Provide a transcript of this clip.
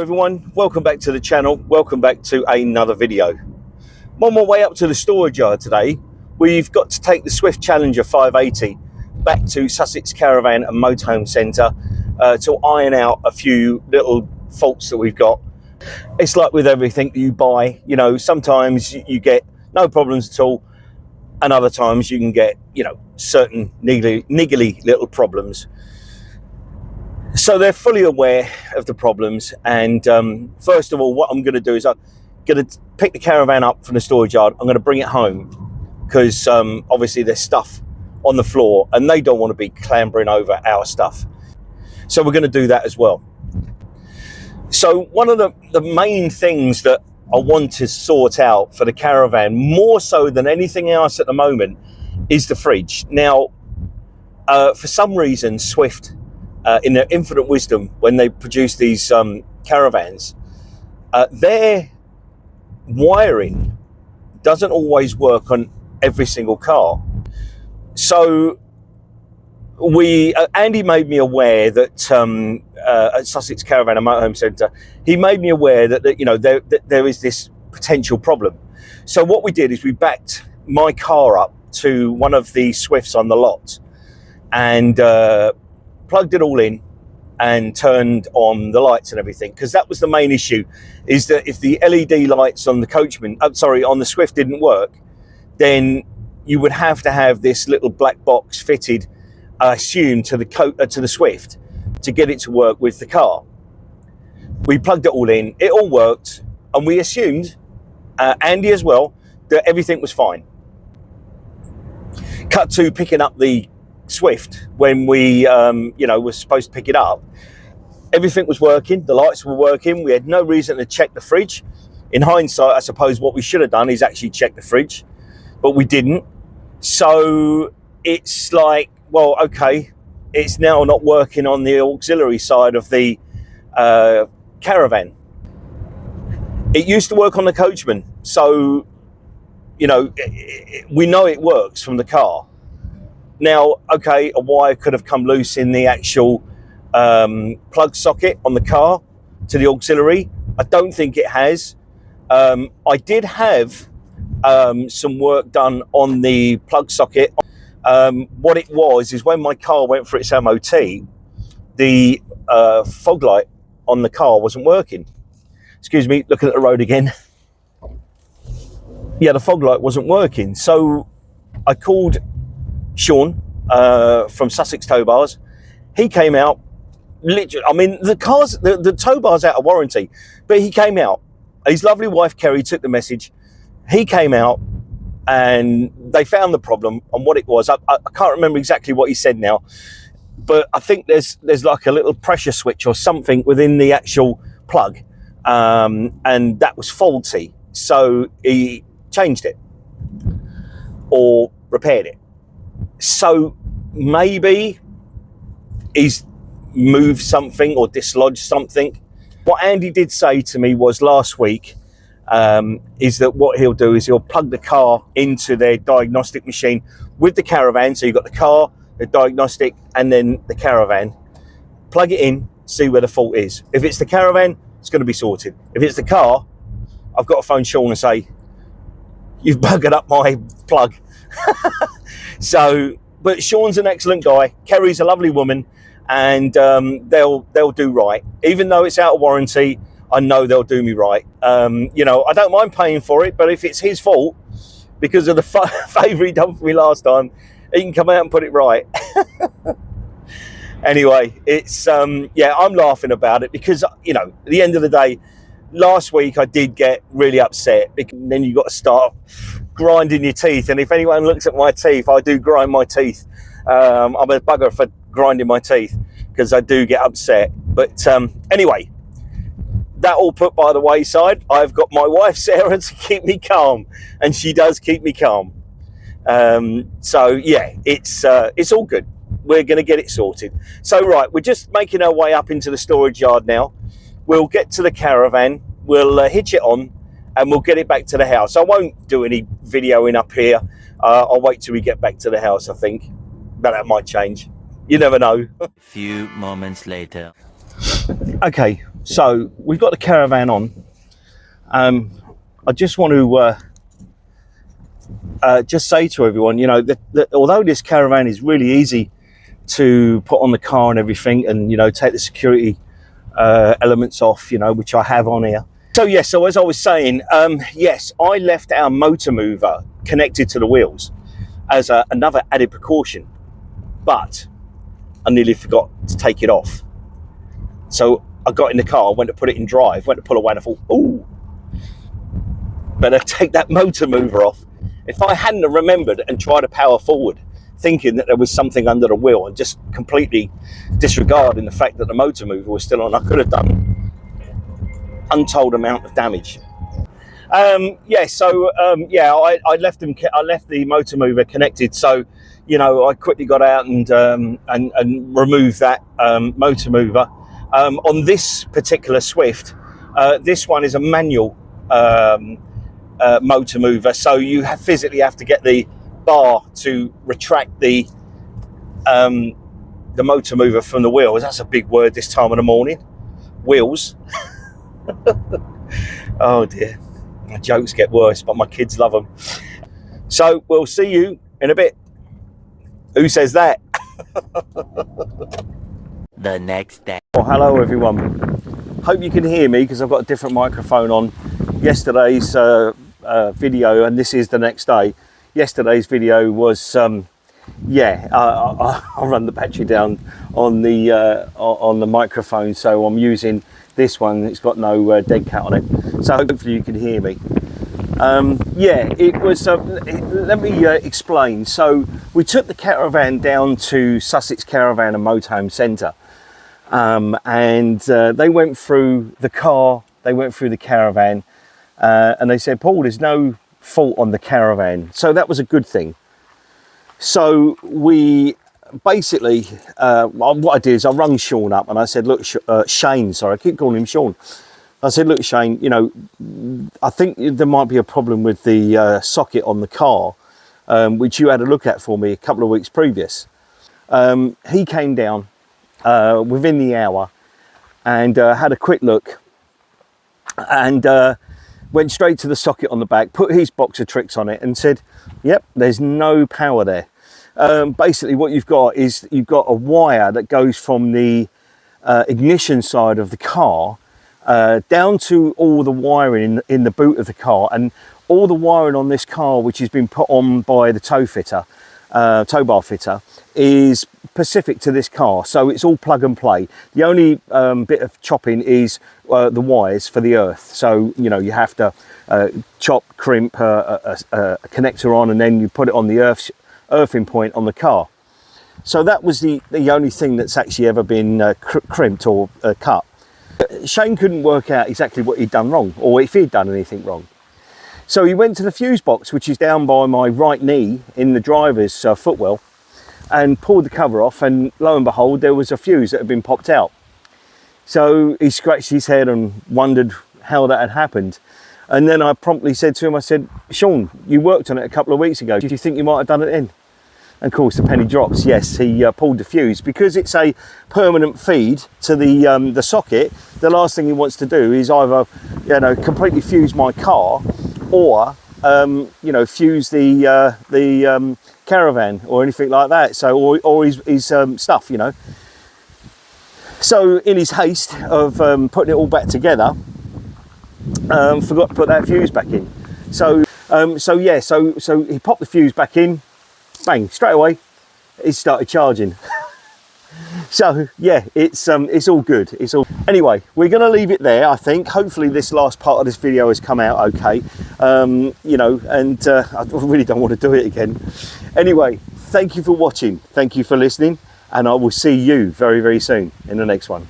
everyone, welcome back to the channel, welcome back to another video. I'm on my way up to the storage yard today. We've got to take the Swift Challenger 580 back to Sussex Caravan and Motorhome Centre to iron out a few little faults that we've got. It's like with everything that you buy, you know, sometimes you get no problems at all, and other times you can get, you know, certain niggly little problems. So they're fully aware of the problems, and first of all, what I'm going to do is I'm going to pick the caravan up from the storage yard. I'm going to bring it home because obviously there's stuff on the floor and they don't want to be clambering over our stuff. So we're going to do that as well. So one of the main things that I want to sort out for the caravan, more so than anything else at the moment, is the fridge. Now, for some reason, Swift, in their infinite wisdom, when they produce these caravans, their wiring doesn't always work on every single car. So Andy made me aware that at Sussex Caravan and Motorhome Centre, he made me aware that you know there is this potential problem. So what we did is we backed my car up to one of the Swifts on the lot and plugged it all in and turned on the lights and everything, because that was the main issue, is that if the LED lights on the Coachman, on the Swift didn't work, then you would have to have this little black box fitted, I assume, to the Swift to get it to work with the car. We plugged it all in, it all worked, and we assumed, Andy as well, that everything was fine. Cut to picking up the Swift when we were supposed to pick it up. Everything was working, the lights were working, we had no reason to check the fridge. In hindsight, I suppose what we should have done is actually check the fridge, but we didn't. So it's like, well, okay, it's now not working on the auxiliary side of the caravan. It used to work on the Coachman, so you know, we know it works from the car. Now, okay, a wire could have come loose in the actual plug socket on the car to the auxiliary. I don't think it has. I did have some work done on the plug socket. What it was is when my car went for its MOT, the fog light on the car wasn't working. Excuse me, looking at the road again. Yeah, the fog light wasn't working. So I called Sean from Sussex Tow Bars. He came out, literally, I mean, the tow bar's out of warranty, but he came out. His lovely wife Kerry took the message. He came out and they found the problem and what it was. I can't remember exactly what he said now, but I think there's like a little pressure switch or something within the actual plug, and that was faulty. So he changed it or repaired it. So maybe he's moved something or dislodged something. What Andy did say to me was last week is that what he'll do is he'll plug the car into their diagnostic machine with the caravan. So you've got the car, the diagnostic, and then the caravan. Plug it in, see where the fault is. If it's the caravan, it's going to be sorted. If it's the car, I've got to phone Sean and say, you've buggered up my plug. So, but Sean's an excellent guy. Kerry's a lovely woman, and they'll do right. Even though it's out of warranty, I know they'll do me right. You know, I don't mind paying for it, but if it's his fault because of the favour he done for me last time, he can come out and put it right. Anyway, it's yeah, I'm laughing about it because, you know, at the end of the day, last week I did get really upset because then you got to start grinding your teeth, and if anyone looks at my teeth, I do grind my teeth. I'm a bugger for grinding my teeth because I do get upset. But anyway, that all put by the wayside, I've got my wife Sarah to keep me calm, and she does keep me calm. So yeah, it's all good. We're going to get it sorted. So right, we're just making our way up into the storage yard now. We'll get to the caravan, we'll hitch it on, and we'll get it back to the house. I won't do any videoing up here. I'll wait till we get back to the house, I think. But that might change. You never know. A few moments later. Okay, So we've got the Caravan on. I just want to just say to everyone, you know, that although this Caravan is really easy to put on the car and everything, and you know, take the security elements off, you know, which I have on here. So yes, so as I was saying, yes, I left our motor mover connected to the wheels as another added precaution, but I nearly forgot to take it off. So I got in the car, went to put it in drive, went to pull away, and I thought, ooh, better take that motor mover off. If I hadn't remembered and tried to power forward, thinking that there was something under the wheel and just completely disregarding the fact that the motor mover was still on, I could have done untold amount of damage. Yeah, so yeah, I left the motor mover connected. So, you know, I quickly got out and removed that motor mover. On this particular Swift, this one is a manual motor mover, so you physically have to get the bar to retract the motor mover from the wheels. That's a big word this time of the morning. Wheels. Oh dear, my jokes get worse, but my kids love them. So we'll see you in a bit. Who says that? The next day. Oh, hello everyone. Hope you can hear me because I've got a different microphone on. Yesterday's video, and this is the next day. Yesterday's video was yeah, I'll run the battery down on the microphone, so I'm using this one. It's got no dead cat on it, so hopefully you can hear me. Yeah, it was let me explain. So we took the Caravan down to Sussex Caravan and Motorhome Centre, and they went through the car, they went through the Caravan, and they said, Paul, there's no fault on the Caravan, so that was a good thing. So we basically, what I did is I rung Sean up and I said, look, Shane, sorry, I keep calling him Sean. I said, look, Shane, you know, I think there might be a problem with the socket on the car, which you had a look at for me a couple of weeks previous. He came down within the hour and had a quick look, and went straight to the socket on the back, put his box of tricks on it and said, yep, there's no power there. Basically what you've got is you've got a wire that goes from the ignition side of the car down to all the wiring in the boot of the car, and all the wiring on this car, which has been put on by the tow bar fitter, is specific to this car, so it's all plug and play. The only bit of chopping is the wires for the earth, so you know, you have to chop, crimp a connector on, and then you put it on the earthing point on the car. So that was the only thing that's actually ever been crimped or cut. Shane couldn't work out exactly what he'd done wrong, or if he'd done anything wrong. So he went to the fuse box, which is down by my right knee in the driver's footwell, and pulled the cover off, and lo and behold, there was a fuse that had been popped out. So he scratched his head and wondered how that had happened. And then I promptly said to him, I said, Sean, you worked on it a couple of weeks ago. Do you think you might have done it in? And of course the penny drops. Yes, he pulled the fuse. Because it's a permanent feed to the socket, the last thing he wants to do is either, you know, completely fuse my car, or you know, fuse the Caravan or anything like that. So or his stuff, you know. So in his haste of putting it all back together, forgot to put that fuse back in. So yeah, so he popped the fuse back in, bang, straight away it started charging. So yeah, it's all good. It's all anyway. We're going to leave it there. I think hopefully this last part of this video has come out okay. You know, and I really don't want to do it again. Anyway, thank you for watching. Thank you for listening, and I will see you very, very soon in the next one.